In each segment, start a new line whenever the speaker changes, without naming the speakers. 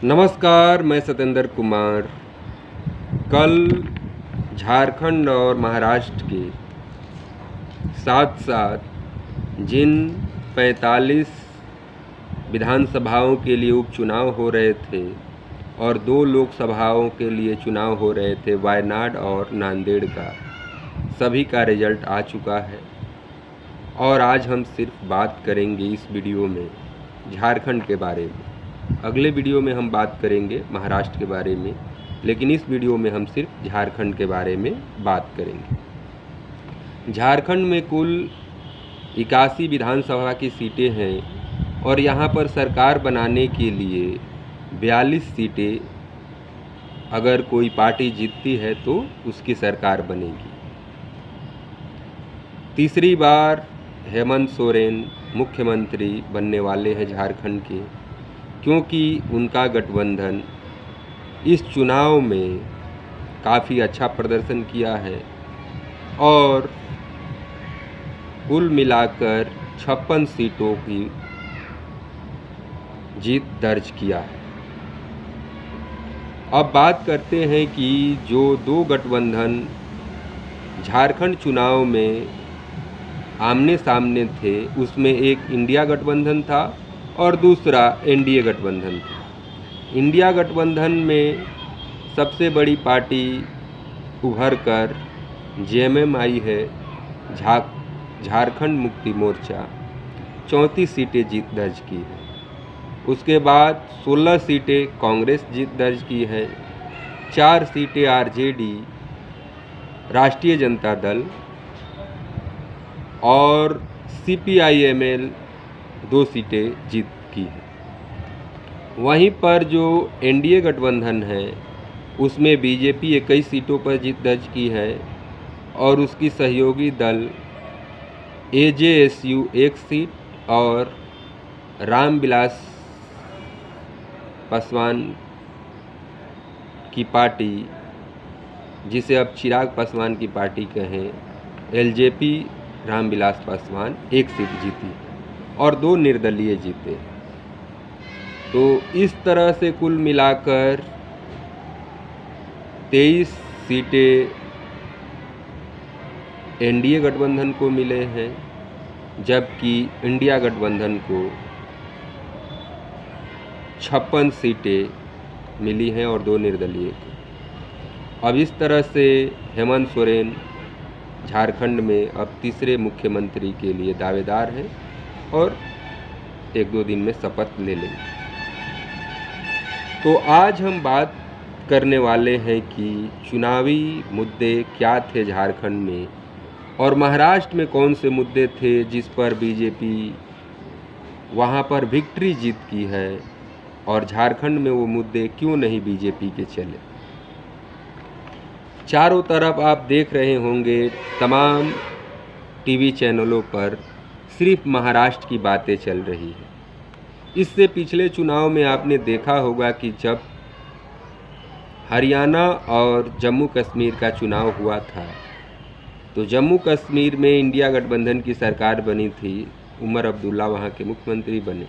नमस्कार, मैं सत्येंद्र कुमार। कल झारखंड और महाराष्ट्र के साथ साथ जिन 45 विधानसभाओं के लिए उपचुनाव हो रहे थे और 2 लोकसभाओं के लिए चुनाव हो रहे थे, वायनाड और नांदेड़ का, सभी का रिजल्ट आ चुका है। और आज हम सिर्फ बात करेंगे इस वीडियो में झारखंड के बारे में। अगले वीडियो में हम बात करेंगे महाराष्ट्र के बारे में, लेकिन इस वीडियो में हम सिर्फ झारखंड के बारे में बात करेंगे। झारखंड में कुल 81 विधानसभा की सीटें हैं और यहाँ पर सरकार बनाने के लिए 42 सीटें, अगर कोई पार्टी जीतती है तो उसकी सरकार बनेगी। तीसरी बार हेमंत सोरेन मुख्यमंत्री बनने वाले हैं झारखंड के, क्योंकि उनका गठबंधन इस चुनाव में काफ़ी अच्छा प्रदर्शन किया है और कुल मिलाकर 56 सीटों की जीत दर्ज किया है। अब बात करते हैं कि जो 2 गठबंधन झारखंड चुनाव में आमने सामने थे, उसमें एक इंडिया गठबंधन था और दूसरा एनडीए गठबंधन था। इंडिया गठबंधन में सबसे बड़ी पार्टी उभर कर जेएमएम आई है, झारखंड मुक्ति मोर्चा, 34 सीटें जीत दर्ज की है। उसके बाद 16 सीटें कांग्रेस जीत दर्ज की है, 4 सीटें आरजेडी राष्ट्रीय जनता दल और सीपीआईएमएल 2 सीटें जीत की है। वहीं पर जो एनडीए गठबंधन है उसमें बीजेपी 21 सीटों पर जीत दर्ज की है और उसकी सहयोगी दल एजेएसयू 1 सीट और रामविलास पासवान की पार्टी, जिसे अब चिराग पासवान की पार्टी कहें, एलजेपी रामविलास पासवान 1 सीट जीती और 2 निर्दलीय जीते। तो इस तरह से कुल मिलाकर 23 सीटें एनडीए गठबंधन को मिले हैं, जबकि इंडिया गठबंधन को 56 सीटें मिली हैं और 2 निर्दलीय को। अब इस तरह से हेमंत सोरेन झारखंड में अब तीसरे मुख्यमंत्री के लिए दावेदार हैं और 1-2 दिन में शपथ ले लेंगे। तो आज हम बात करने वाले हैं कि चुनावी मुद्दे क्या थे झारखंड में और महाराष्ट्र में कौन से मुद्दे थे जिस पर बीजेपी वहाँ पर विक्ट्री जीत की है और झारखंड में वो मुद्दे क्यों नहीं बीजेपी के चले। चारों तरफ आप देख रहे होंगे तमाम टीवी चैनलों पर सिर्फ महाराष्ट्र की बातें चल रही है। इससे पिछले चुनाव में आपने देखा होगा कि जब हरियाणा और जम्मू कश्मीर का चुनाव हुआ था तो जम्मू कश्मीर में इंडिया गठबंधन की सरकार बनी थी, उमर अब्दुल्ला वहाँ के मुख्यमंत्री बने,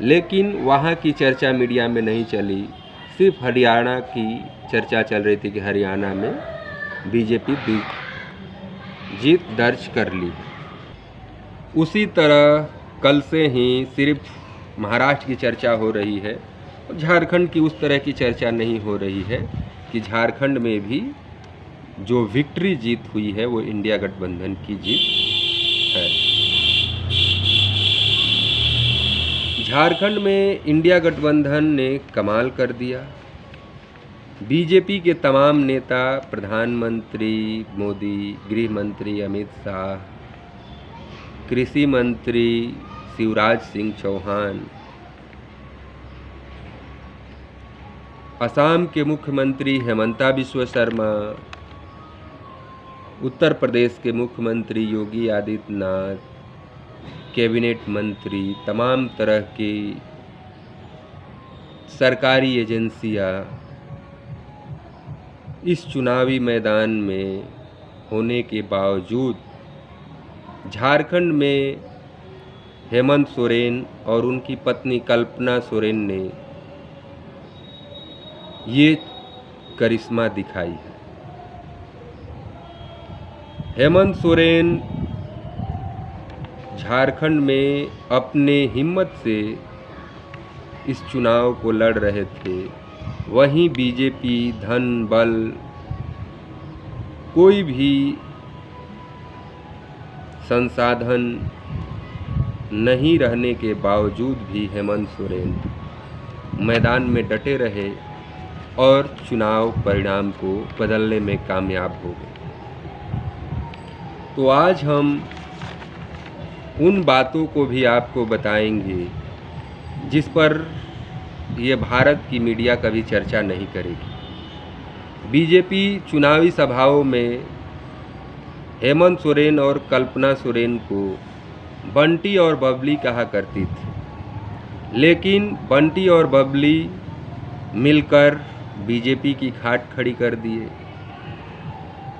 लेकिन वहाँ की चर्चा मीडिया में नहीं चली। सिर्फ हरियाणा की चर्चा चल रही थी कि हरियाणा में बीजेपी जीत दर्ज कर ली। उसी तरह कल से ही सिर्फ महाराष्ट्र की चर्चा हो रही है और झारखंड की उस तरह की चर्चा नहीं हो रही है कि झारखंड में भी जो विक्ट्री जीत हुई है वो इंडिया गठबंधन की जीत है। झारखंड में इंडिया गठबंधन ने कमाल कर दिया। बीजेपी के तमाम नेता, प्रधानमंत्री मोदी, गृह मंत्री अमित शाह, कृषि मंत्री शिवराज सिंह चौहान, असम के मुख्यमंत्री हेमंता बिस्वा शर्मा, उत्तर प्रदेश के मुख्यमंत्री योगी आदित्यनाथ, कैबिनेट मंत्री, तमाम तरह की सरकारी एजेंसियां इस चुनावी मैदान में होने के बावजूद झारखंड में हेमंत सोरेन और उनकी पत्नी कल्पना सोरेन ने ये करिश्मा दिखाई है। हेमंत सोरेन झारखंड में अपने हिम्मत से इस चुनाव को लड़ रहे थे, वहीं बीजेपी धन बल कोई भी संसाधन नहीं रहने के बावजूद भी हेमंत सोरेन मैदान में डटे रहे और चुनाव परिणाम को बदलने में कामयाब हो गए। तो आज हम उन बातों को भी आपको बताएंगे जिस पर ये भारत की मीडिया कभी चर्चा नहीं करेगी। बीजेपी चुनावी सभाओं में हेमंत सोरेन और कल्पना सोरेन को बंटी और बबली कहा करती थी, लेकिन बंटी और बबली मिलकर बीजेपी की खाट खड़ी कर दिए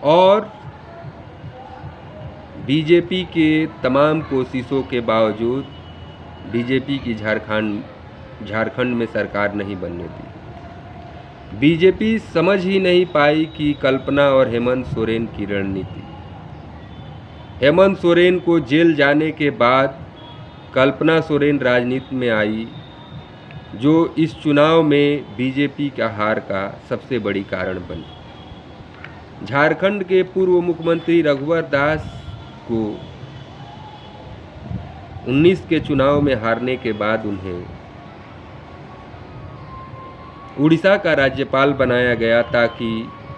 और बीजेपी के तमाम कोशिशों के बावजूद बीजेपी की झारखंड में सरकार नहीं बनने दी। बीजेपी समझ ही नहीं पाई कि कल्पना और हेमंत सोरेन की रणनीति। हेमंत सोरेन को जेल जाने के बाद कल्पना सोरेन राजनीति में आई, जो इस चुनाव में बीजेपी का हार का सबसे बड़ी कारण बनी। झारखंड के पूर्व मुख्यमंत्री रघुवर दास को 19 के चुनाव में हारने के बाद उन्हें उड़ीसा का राज्यपाल बनाया गया ताकि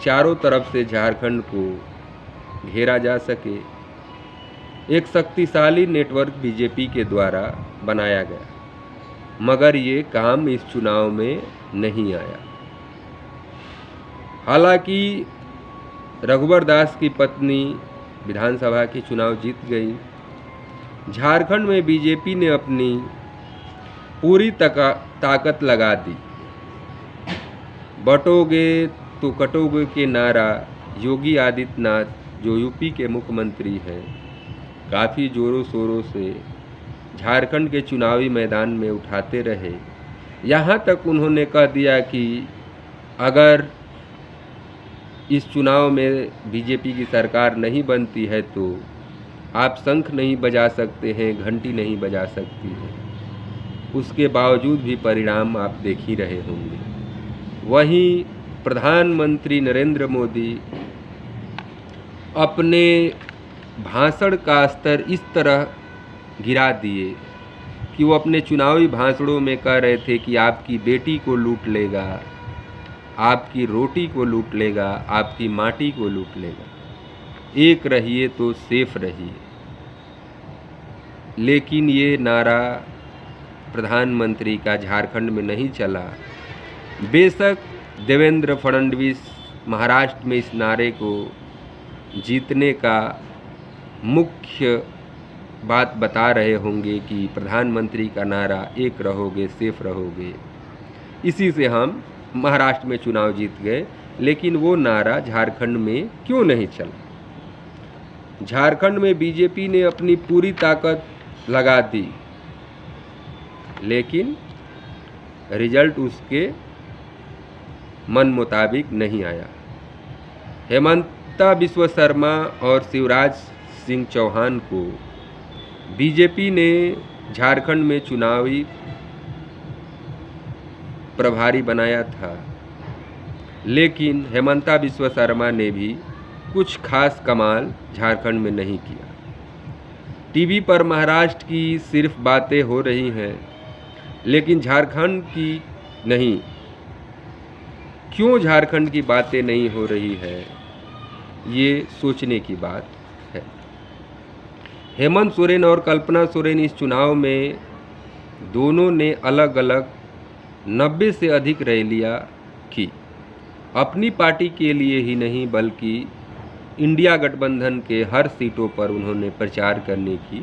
चारों तरफ से झारखंड को घेरा जा सके। एक शक्तिशाली नेटवर्क बीजेपी के द्वारा बनाया गया, मगर ये काम इस चुनाव में नहीं आया। हालांकि रघुवर दास की पत्नी विधानसभा की चुनाव जीत गई। झारखंड में बीजेपी ने अपनी पूरी ताकत लगा दी। बटोगे तो कटोगे के नारा योगी आदित्यनाथ, जो यूपी के मुख्यमंत्री हैं, काफ़ी ज़ोरों शोरों से झारखंड के चुनावी मैदान में उठाते रहे। यहाँ तक उन्होंने कह दिया कि अगर इस चुनाव में बीजेपी की सरकार नहीं बनती है तो आप शंख नहीं बजा सकते हैं, घंटी नहीं बजा सकती हैं। उसके बावजूद भी परिणाम आप देख ही रहे होंगे। वहीं प्रधानमंत्री नरेंद्र मोदी अपने भाषण का स्तर इस तरह गिरा दिए कि वो अपने चुनावी भाषणों में कह रहे थे कि आपकी बेटी को लूट लेगा, आपकी रोटी को लूट लेगा, आपकी माटी को लूट लेगा, एक रहिए तो सेफ रहिए। लेकिन ये नारा प्रधानमंत्री का झारखंड में नहीं चला। बेशक देवेंद्र फडणवीस महाराष्ट्र में इस नारे को जीतने का मुख्य बात बता रहे होंगे कि प्रधानमंत्री का नारा एक रहोगे सेफ रहोगे, इसी से हम महाराष्ट्र में चुनाव जीत गए। लेकिन वो नारा झारखंड में क्यों नहीं चला? झारखंड में बीजेपी ने अपनी पूरी ताकत लगा दी, लेकिन रिजल्ट उसके मन मुताबिक नहीं आया। हेमंता बिस्वा शर्मा और शिवराज सिंह चौहान को बीजेपी ने झारखंड में चुनावी प्रभारी बनाया था, लेकिन हेमंता बिस्वा शर्मा ने भी कुछ खास कमाल झारखंड में नहीं किया। टीवी पर महाराष्ट्र की सिर्फ बातें हो रही हैं, लेकिन झारखंड की नहीं। क्यों झारखंड की बातें नहीं हो रही है, ये सोचने की बात है। हेमंत सोरेन और कल्पना सोरेन इस चुनाव में दोनों ने अलग अलग 90 से अधिक रैलियां की। अपनी पार्टी के लिए ही नहीं बल्कि इंडिया गठबंधन के हर सीटों पर उन्होंने प्रचार करने की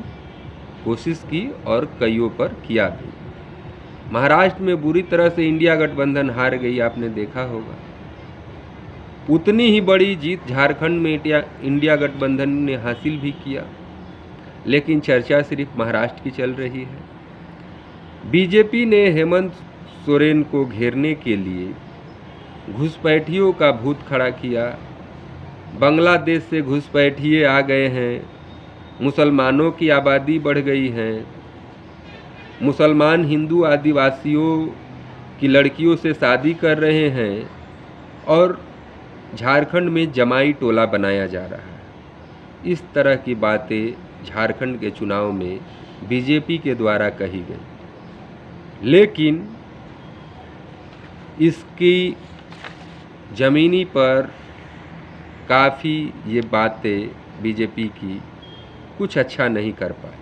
कोशिश की और कईयों पर किया भी। महाराष्ट्र में बुरी तरह से इंडिया गठबंधन हार गई, आपने देखा होगा। उतनी ही बड़ी जीत झारखंड में इंडिया गठबंधन ने हासिल भी किया, लेकिन चर्चा सिर्फ महाराष्ट्र की चल रही है। बीजेपी ने हेमंत सोरेन को घेरने के लिए घुसपैठियों का भूत खड़ा किया। बांग्लादेश से घुसपैठिए आ गए हैं, मुसलमानों की आबादी बढ़ गई है, मुसलमान हिंदू आदिवासियों की लड़कियों से शादी कर रहे हैं और झारखंड में जमाई टोला बनाया जा रहा है। इस तरह की बातें झारखंड के चुनाव में बीजेपी के द्वारा कही गई, लेकिन इसकी ज़मीनी पर काफ़ी ये बातें बीजेपी की कुछ अच्छा नहीं कर पाए।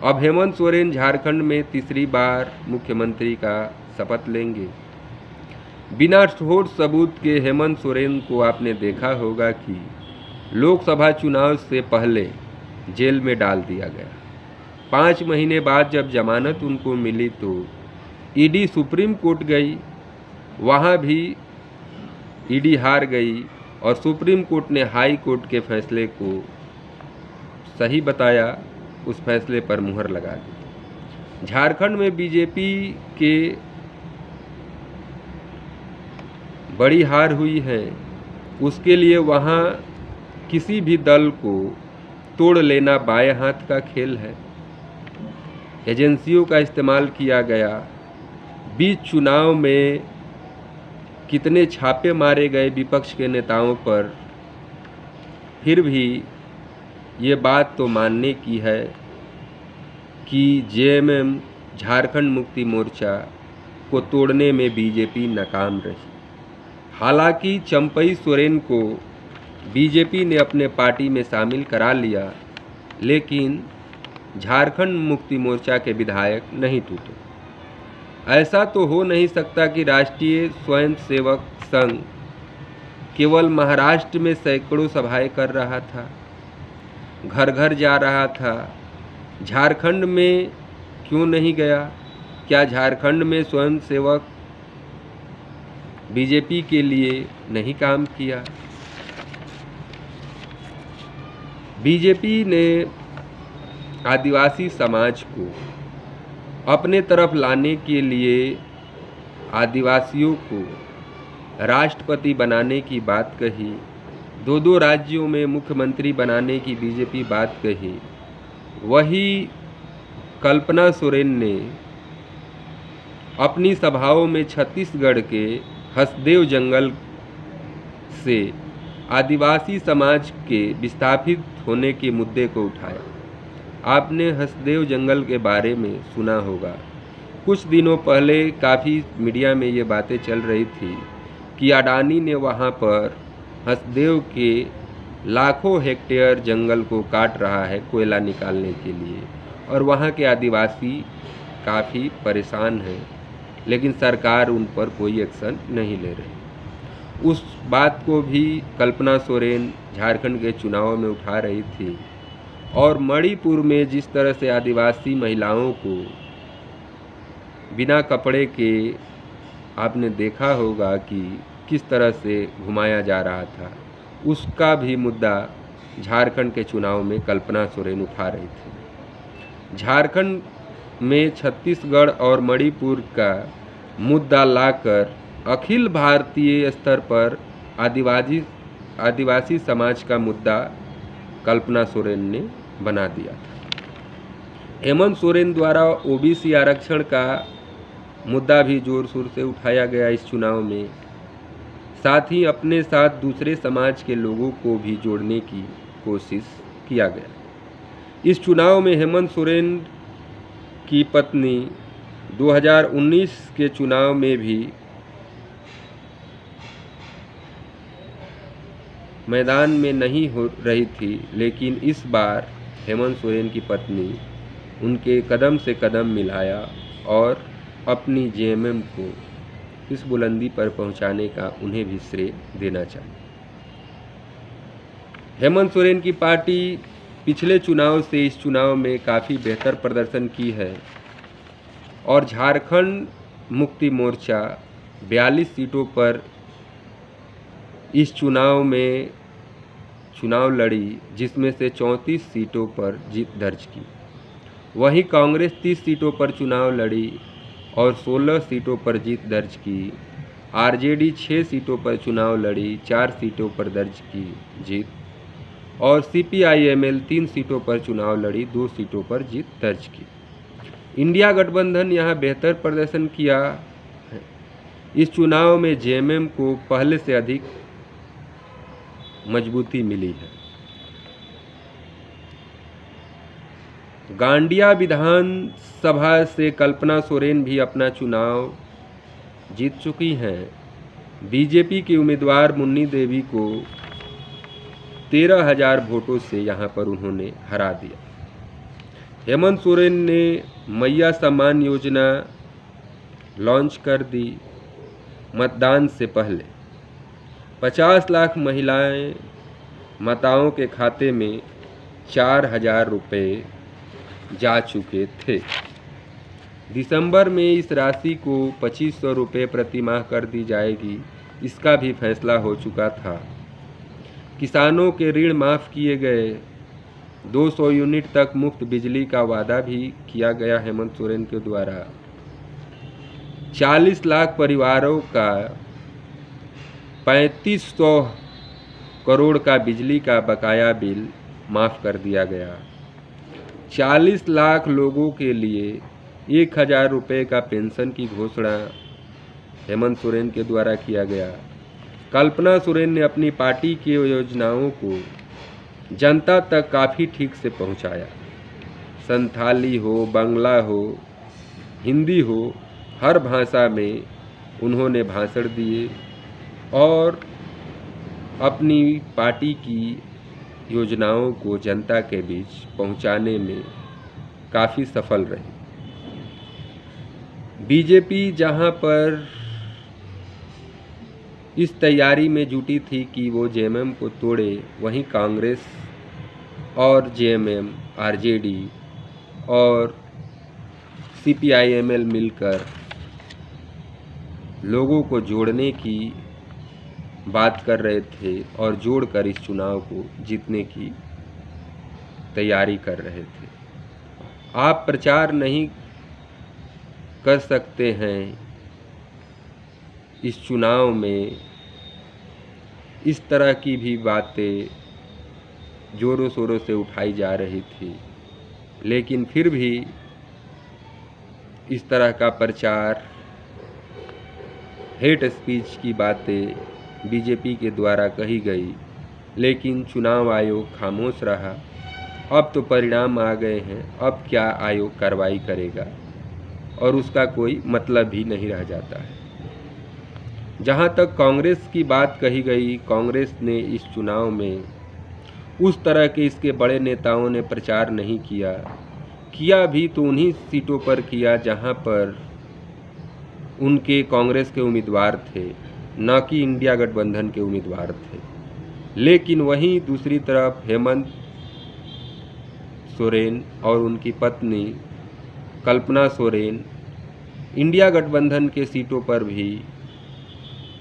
अब हेमंत सोरेन झारखंड में तीसरी बार मुख्यमंत्री का शपथ लेंगे। बिना ठोस सबूत के हेमंत सोरेन को आपने देखा होगा कि लोकसभा चुनाव से पहले जेल में डाल दिया गया। 5 महीने बाद जब जमानत उनको मिली तो ईडी सुप्रीम कोर्ट गई, वहाँ भी ईडी हार गई और सुप्रीम कोर्ट ने हाई कोर्ट के फैसले को सही बताया, उस फैसले पर मुहर लगा दी। झारखंड में बीजेपी के बड़ी हार हुई है, उसके लिए वहाँ किसी भी दल को तोड़ लेना बाएं हाथ का खेल है। एजेंसियों का इस्तेमाल किया गया। बीच चुनाव में कितने छापे मारे गए विपक्ष के नेताओं पर, फिर भी ये बात तो मानने की है कि जेएमएम झारखंड मुक्ति मोर्चा को तोड़ने में बीजेपी नाकाम रही। हालांकि चंपई सोरेन को बीजेपी ने अपने पार्टी में शामिल करा लिया, लेकिन झारखंड मुक्ति मोर्चा के विधायक नहीं टूटे। ऐसा तो हो नहीं सकता कि राष्ट्रीय स्वयंसेवक संघ केवल महाराष्ट्र में सैकड़ों सभाएं कर रहा था, घर घर जा रहा था, झारखंड में क्यों नहीं गया? क्या झारखंड में स्वयंसेवक बीजेपी के लिए नहीं काम किया? बीजेपी ने आदिवासी समाज को अपने तरफ लाने के लिए आदिवासियों को राष्ट्रपति बनाने की बात कही, 2 राज्यों में मुख्यमंत्री बनाने की बीजेपी बात कही। वही कल्पना सोरेन ने अपनी सभाओं में छत्तीसगढ़ के हसदेव जंगल से आदिवासी समाज के विस्थापित होने के मुद्दे को उठाया। आपने हसदेव जंगल के बारे में सुना होगा। कुछ दिनों पहले काफ़ी मीडिया में ये बातें चल रही थी कि अडानी ने वहाँ पर हसदेव के लाखों हेक्टेयर जंगल को काट रहा है कोयला निकालने के लिए, और वहाँ के आदिवासी काफ़ी परेशान हैं, लेकिन सरकार उन पर कोई एक्शन नहीं ले रही। उस बात को भी कल्पना सोरेन झारखंड के चुनाव में उठा रही थी। और मणिपुर में जिस तरह से आदिवासी महिलाओं को बिना कपड़े के आपने देखा होगा कि किस तरह से घुमाया जा रहा था, उसका भी मुद्दा झारखंड के चुनाव में कल्पना सोरेन उठा रही थी। झारखंड में छत्तीसगढ़ और मणिपुर का मुद्दा लाकर अखिल भारतीय स्तर पर आदिवासी समाज का मुद्दा कल्पना सोरेन ने बना दिया था। हेमंत सोरेन द्वारा ओबीसी आरक्षण का मुद्दा भी जोर शोर से उठाया गया इस चुनाव में। साथ ही अपने साथ दूसरे समाज के लोगों को भी जोड़ने की कोशिश किया गया। इस चुनाव में हेमंत सोरेन की पत्नी 2019 के चुनाव में भी मैदान में नहीं हो रही थी, लेकिन इस बार हेमंत सोरेन की पत्नी उनके कदम से कदम मिलाया और अपनी जेएमएम को इस बुलंदी पर पहुंचाने का उन्हें भी श्रेय देना चाहिए। हेमंत सोरेन की पार्टी पिछले चुनाव से इस चुनाव में काफ़ी बेहतर प्रदर्शन की है और झारखंड मुक्ति मोर्चा 42 सीटों पर इस चुनाव में चुनाव लड़ी, जिसमें से 34 सीटों पर जीत दर्ज की। वहीं कांग्रेस 30 सीटों पर चुनाव लड़ी और 16 सीटों पर जीत दर्ज की। आरजेडी 6 सीटों पर चुनाव लड़ी, 4 सीटों पर दर्ज की जीत, और सीपीआईएमएल 3 सीटों पर चुनाव लड़ी, 2 सीटों पर जीत दर्ज की। इंडिया गठबंधन यहाँ बेहतर प्रदर्शन किया है। इस चुनाव में जेएमएम को पहले से अधिक मजबूती मिली है। गांडिया विधानसभा से कल्पना सोरेन भी अपना चुनाव जीत चुकी हैं। बीजेपी की उम्मीदवार मुन्नी देवी को 13,000 वोटों से यहां पर उन्होंने हरा दिया। हेमंत सोरेन ने मैया सम्मान योजना लॉन्च कर दी। मतदान से पहले 50 लाख महिलाएं माताओं के खाते में 4,000 रुपये जा चुके थे। दिसंबर में इस राशि को 2,500 रुपये प्रति माह कर दी जाएगी, इसका भी फैसला हो चुका था। किसानों के ऋण माफ़ किए गए। 200 यूनिट तक मुफ्त बिजली का वादा भी किया गया हेमंत सोरेन के द्वारा। 40 लाख परिवारों का 3,500 करोड़ का बिजली का बकाया बिल माफ़ कर दिया गया। 40 लाख लोगों के लिए 1,000 रुपये का पेंशन की घोषणा हेमंत सोरेन के द्वारा किया गया। कल्पना सोरेन ने अपनी पार्टी की योजनाओं को जनता तक काफ़ी ठीक से पहुंचाया। संथाली हो, बांग्ला हो, हिंदी हो, हर भाषा में उन्होंने भाषण दिए और अपनी पार्टी की योजनाओं को जनता के बीच पहुंचाने में काफ़ी सफल रही। बीजेपी जहां पर इस तैयारी में जुटी थी कि वो जेएमएम को तोड़े, वहीं कांग्रेस और जेएमएम, आरजेडी और सीपीआईएमएल मिलकर लोगों को जोड़ने की बात कर रहे थे और जोड़कर इस चुनाव को जीतने की तैयारी कर रहे थे। आप प्रचार नहीं कर सकते हैं इस चुनाव में, इस तरह की भी बातें ज़ोरों शोरों से उठाई जा रही थी, लेकिन फिर भी इस तरह का प्रचार, हेट स्पीच की बातें बीजेपी के द्वारा कही गई, लेकिन चुनाव आयोग खामोश रहा। अब तो परिणाम आ गए हैं, अब क्या आयोग कार्रवाई करेगा और उसका कोई मतलब भी नहीं रह जाता है। जहां तक कांग्रेस की बात कही गई, कांग्रेस ने इस चुनाव में उस तरह के इसके बड़े नेताओं ने प्रचार नहीं किया भी तो उन्हीं सीटों पर किया जहां पर उनके कांग्रेस के उम्मीदवार थे, न कि इंडिया गठबंधन के उम्मीदवार थे। लेकिन वहीं दूसरी तरफ हेमंत सोरेन और उनकी पत्नी कल्पना सोरेन इंडिया गठबंधन के सीटों पर भी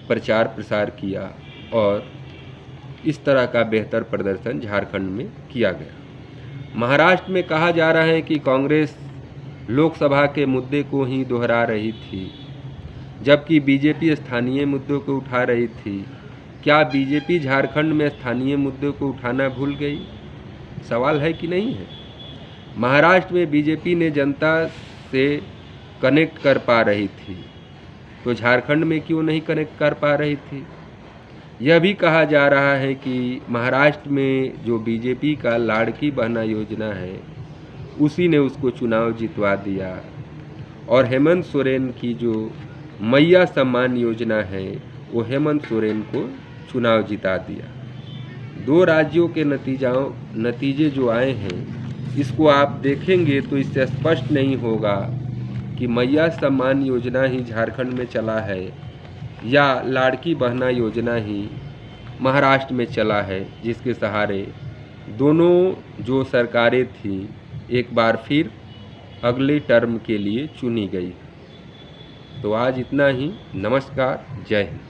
प्रचार प्रसार किया और इस तरह का बेहतर प्रदर्शन झारखंड में किया गया। महाराष्ट्र में कहा जा रहा है कि कांग्रेस लोकसभा के मुद्दे को ही दोहरा रही थी, जबकि बीजेपी स्थानीय मुद्दों को उठा रही थी। क्या बीजेपी झारखंड में स्थानीय मुद्दों को उठाना भूल गई? सवाल है कि नहीं है। महाराष्ट्र में बीजेपी ने जनता से कनेक्ट कर पा रही थी, तो झारखंड में क्यों नहीं कनेक्ट कर पा रही थी? यह भी कहा जा रहा है कि महाराष्ट्र में जो बीजेपी का लाड़की बहना योजना है, उसी ने उसको चुनाव जितवा दिया, और हेमंत सोरेन की जो मैया सम्मान योजना है, वो हेमंत सोरेन को चुनाव जिता दिया। 2 राज्यों के नतीजे जो आए हैं, इसको आप देखेंगे तो इससे स्पष्ट नहीं होगा कि मैया सम्मान योजना ही झारखंड में चला है या लाड़की बहना योजना ही महाराष्ट्र में चला है, जिसके सहारे दोनों जो सरकारें थीं एक बार फिर अगले टर्म के लिए चुनी गई। तो आज इतना ही। नमस्कार, जय हिंद।